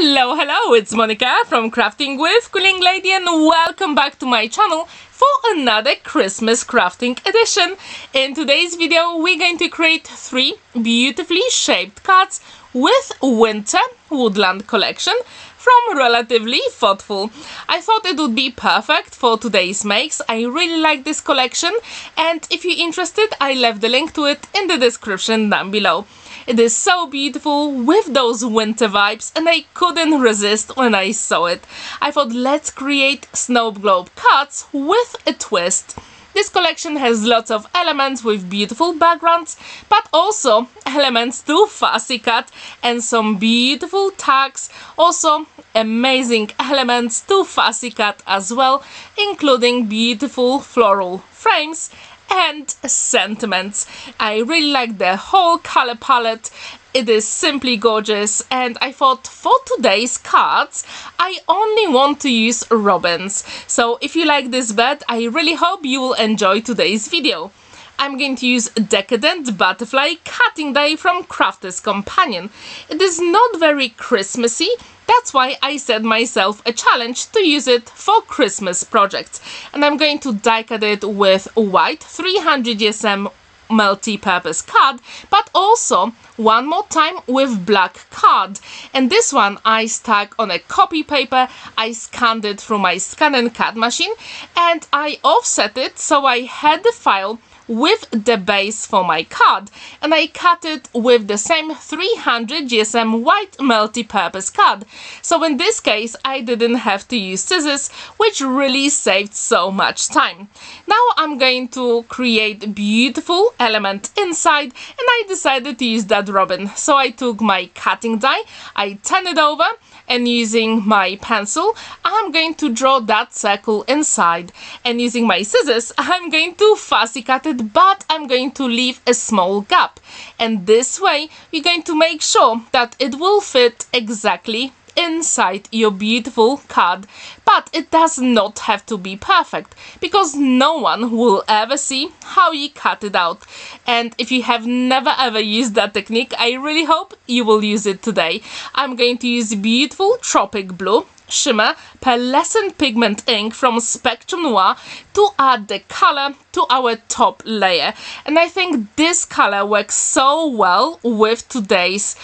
Hello, it's Monica from Crafting with Quilling Lady and welcome back to my channel for another Christmas crafting edition. In today's video we're going to create 3 beautifully shaped cards with Winter Wonderland Collection from Relatively Thoughtful. I thought it would be perfect for today's makes. I really like this collection, and if you're interested I left the link to it in the description down below. It is so beautiful with those winter vibes and I couldn't resist when I saw it. I thought let's create snow globe cards with a twist. This collection has lots of elements with beautiful backgrounds, but also elements to fussy cut and some beautiful tags, also amazing elements to fussy cut as well, including beautiful floral frames and sentiments. I really like the whole color palette. It is simply gorgeous, and I thought for today's cards I only want to use robins. So if you like this bed, I really hope you will enjoy today's video. I'm going to use Decadent Butterfly cutting die from Crafter's Companion. It is not very Christmassy, that's why I set myself a challenge to use it for Christmas projects. And I'm going to die cut it with white 300 GSM multi-purpose card, but also one more time with black card. And this one I stuck on a copy paper. I scanned it through my scan and cut machine and I offset it so I had the file with the base for my card, and I cut it with the same 300 GSM white multi-purpose card. So in this case I didn't have to use scissors, which really saved so much time. Now I'm going to create a beautiful element inside, and I decided to use that robin. So I took my cutting die, I turned it over, and using my pencil I'm going to draw that circle inside, and using my scissors I'm going to fussy cut it, but I'm going to leave a small gap, and this way you're going to make sure that it will fit exactly inside your beautiful card. But it does not have to be perfect, because no one will ever see how you cut it out. And if you have never ever used that technique, I really hope you will use it today. I'm going to use beautiful Tropic blue Shimmer Pearlescent pigment ink from Spectrum Noir to add the color to our top layer. And I think this color works so well with today's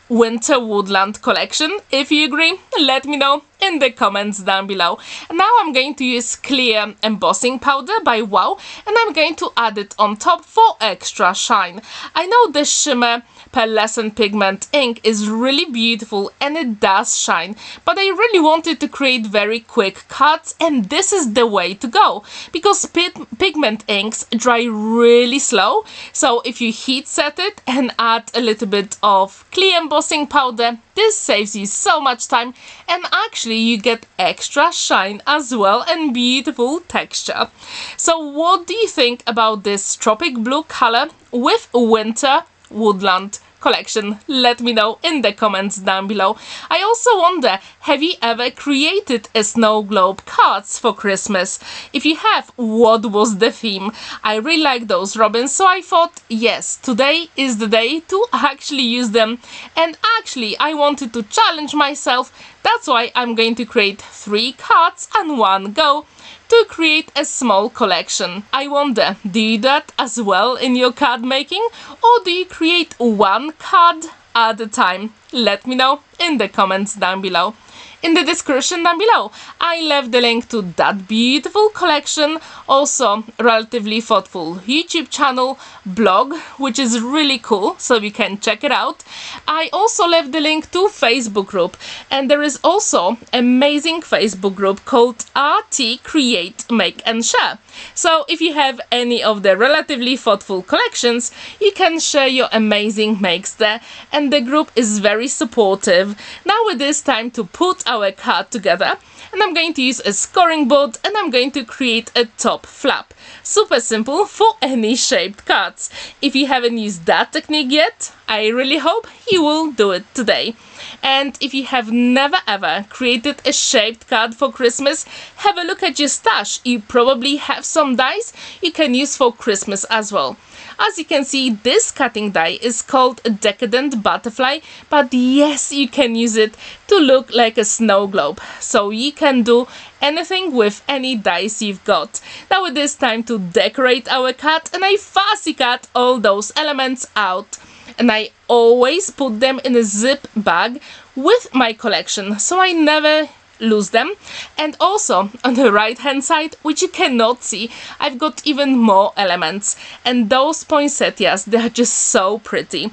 Winter Wonderland collection. If you agree, let me know in the comments down below. And now I'm going to use clear embossing powder by Wow, and I'm going to add it on top for extra shine. I know the Shimmer Pearlescent pigment ink is really beautiful and it does shine, but I really wanted to create very quick cuts, and this is the way to go, because pigment inks dry really slow. So if you heat set it and add a little bit of clear embossing powder, this saves you so much time, and actually you get extra shine as well and beautiful texture. So what do you think about this Tropic blue color with Winter Wonderland collection? Let me know in the comments down below. I also wonder, have you ever created a snow globe cards for Christmas? If you have, what was the theme? I really like those robins, so I thought yes, today is the day to actually use them, and actually I wanted to challenge myself. That's why I'm going to create 3 cards on one go to create a small collection. I wonder, do you do that as well in your card making, or do you create one card at a time? Let me know in the comments down below. In the description down below I left the link to that beautiful collection, also Relatively Thoughtful YouTube channel, blog, which is really cool, so you can check it out. I also left the link to Facebook group, and there is also amazing Facebook group called RT Create Make and Share. So if you have any of the Relatively Thoughtful collections, you can share your amazing makes there, and the group is very supportive. Now it is time to put our card together, and I'm going to use a scoring board, and I'm going to create a top flap. Super simple for any shaped cards. If you haven't used that technique yet, I really hope you will do it today. And if you have never ever created a shaped card for Christmas, have a look at your stash. You probably have some dies you can use for Christmas as well. As you can see, this cutting die is called a Decadent Butterfly, but yes, you can use it to look like a snow globe. So you can do anything with any dies you've got. Now it is time to decorate our cat, and I fussy cut all those elements out. And I always put them in a zip bag with my collection, so I never lose them. And also on the right hand side, which you cannot see, I've got even more elements, and those poinsettias, they're just so pretty.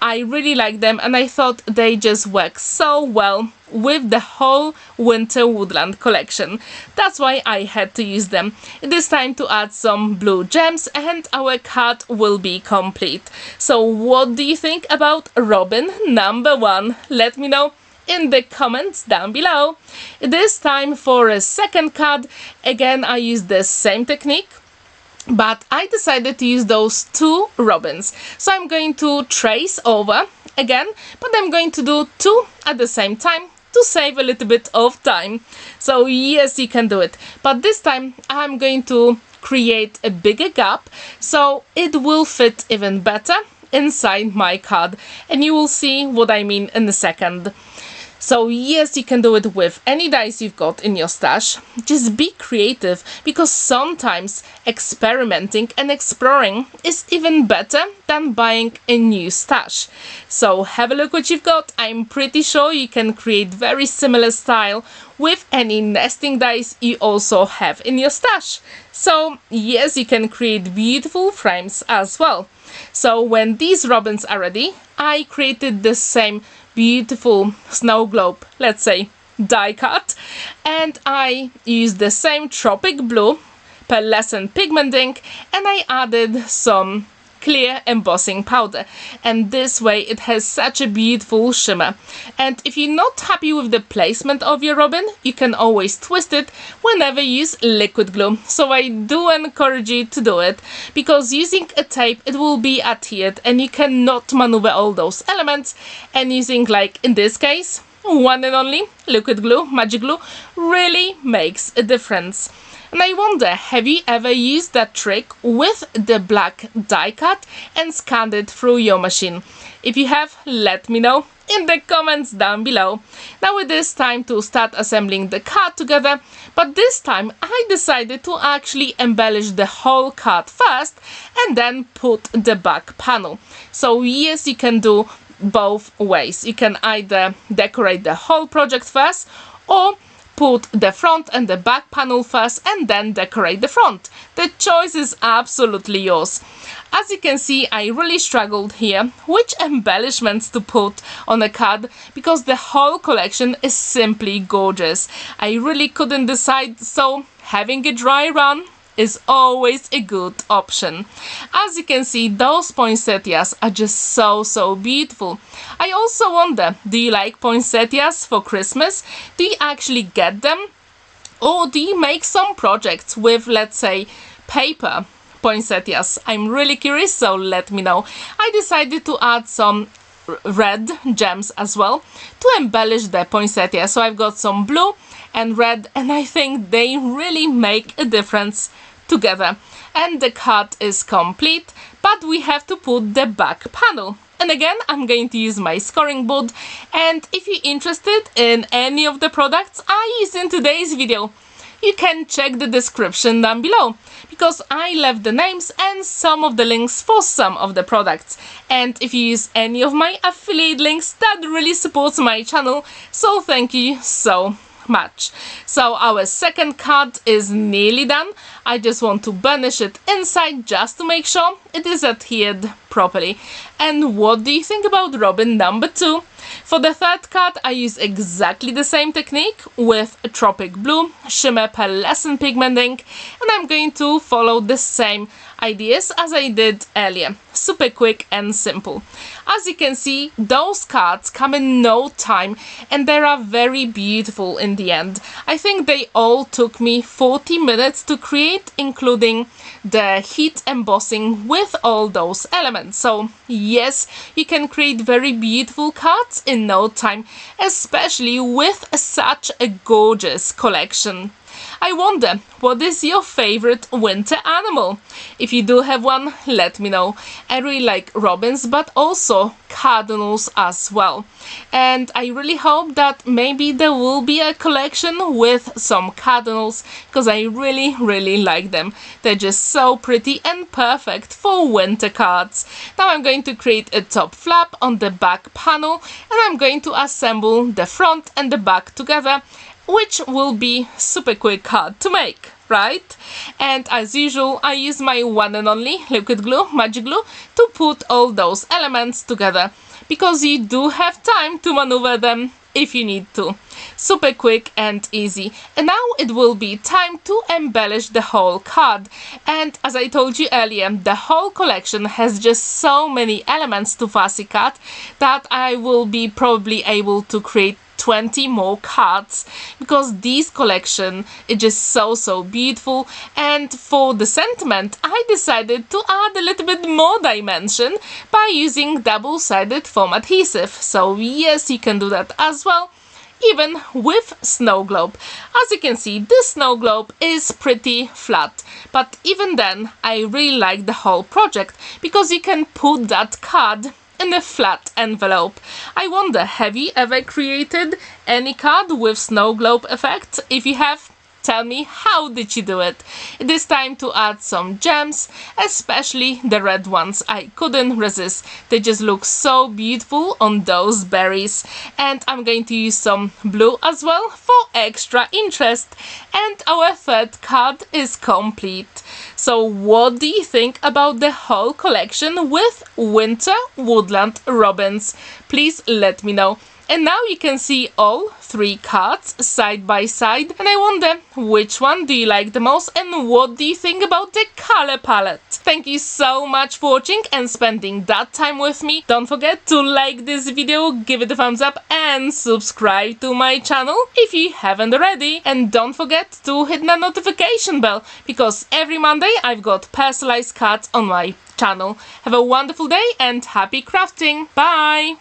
I really like them, and I thought they just work so well with the whole Winter Woodland collection. That's why I had to use them. It is time to add some blue gems and our cat will be complete. So what do you think about Robin number 1? Let me know in the comments down below. It is time for a second card. Again, I used the same technique, but I decided to use those 2 robins. So I'm going to trace over again, but I'm going to do 2 at the same time to save a little bit of time. So yes, you can do it, but this time I'm going to create a bigger gap so it will fit even better inside my card, and you will see what I mean in a second. So yes, you can do it with any dies you've got in your stash. Just be creative, because sometimes experimenting and exploring is even better than buying a new stash. So have a look what you've got. I'm pretty sure you can create very similar style with any nesting dies you also have in your stash. So yes, you can create beautiful frames as well. So when these robins are ready, I created the same beautiful snow globe, let's say die cut, and I used the same Tropic blue Pearlescent pigment ink, and I added some clear embossing powder, and this way it has such a beautiful shimmer. And if you're not happy with the placement of your robin, you can always twist it whenever you use liquid glue. So I do encourage you to do it, because using a tape it will be adhered and you cannot maneuver all those elements, and using, like in this case, one and only liquid glue, magic glue, really makes a difference. And I wonder, have you ever used that trick with the black die cut and scanned it through your machine? If you have, let me know in the comments down below. Now it is time to start assembling the card together, but this time I decided to actually embellish the whole card first and then put the back panel. So yes, you can do both ways. You can either decorate the whole project first, or put the front and the back panel first and then decorate the front. The choice is absolutely yours. As you can see, I really struggled here which embellishments to put on a card, because the whole collection is simply gorgeous. I really couldn't decide, so having a dry run is always a good option. As you can see, those poinsettias are just so beautiful. I also wonder, do you like poinsettias for Christmas? Do you actually get them? Or do you make some projects with, let's say, paper poinsettias? I'm really curious, so let me know. I decided to add some red gems as well to embellish the poinsettia. So I've got some blue and red, and I think they really make a difference together. And the card is complete, but we have to put the back panel. And again, I'm going to use my scoring board, and if you're interested in any of the products I used in today's video, you can check the description down below, because I left the names and some of the links for some of the products. And if you use any of my affiliate links, that really supports my channel, so thank you so much. So our second card is nearly done. I just want to burnish it inside just to make sure it is adhered properly. And what do you think about robin number 2? For the third card, I use exactly the same technique with a Tropic blue Shimmer Pearlescent pigment ink, and I'm going to follow the same ideas as I did earlier. Super quick and simple. As you can see, those cards come in no time, and they are very beautiful in the end. I think they all took me 40 minutes to create, including the heat embossing with all those elements. So yes, you can create very beautiful cards in no time, especially with such a gorgeous collection. I wonder, what is your favorite winter animal? If you do have one, let me know. I really like robins, but also cardinals as well. And I really hope that maybe there will be a collection with some cardinals, because I really like them. They're just so pretty and perfect for winter cards. Now I'm going to create a top flap on the back panel, and I'm going to assemble the front and the back together, which will be super quick card to make, right? And as usual, I use my one and only liquid glue, magic glue, to put all those elements together, because you do have time to maneuver them if you need to. Super quick and easy. And now it will be time to embellish the whole card. And as I told you earlier, the whole collection has just so many elements to fussy cut that I will be probably able to create 20 more cards, because this collection is just so beautiful. And for the sentiment, I decided to add a little bit more dimension by using double-sided foam adhesive. So yes, you can do that as well, even with snow globe. As you can see, this snow globe is pretty flat, but even then I really like the whole project, because you can put that card in a flat envelope. I wonder, have you ever created any card with snow globe effect? If you have, tell me, how did you do it? It is time to add some gems, especially the red ones. I couldn't resist. They just look so beautiful on those berries. And I'm going to use some blue as well for extra interest. And our third card is complete. So what do you think about the whole collection with Winter Woodland Robins? Please let me know. And now you can see all three cards side by side, and I wonder, which one do you like the most, and what do you think about the color palette? Thank you so much for watching and spending that time with me. Don't forget to like this video, give it a thumbs up, and subscribe to my channel if you haven't already. And don't forget to hit the notification bell, because every Monday I've got personalized cards on my channel. Have a wonderful day and happy crafting. Bye!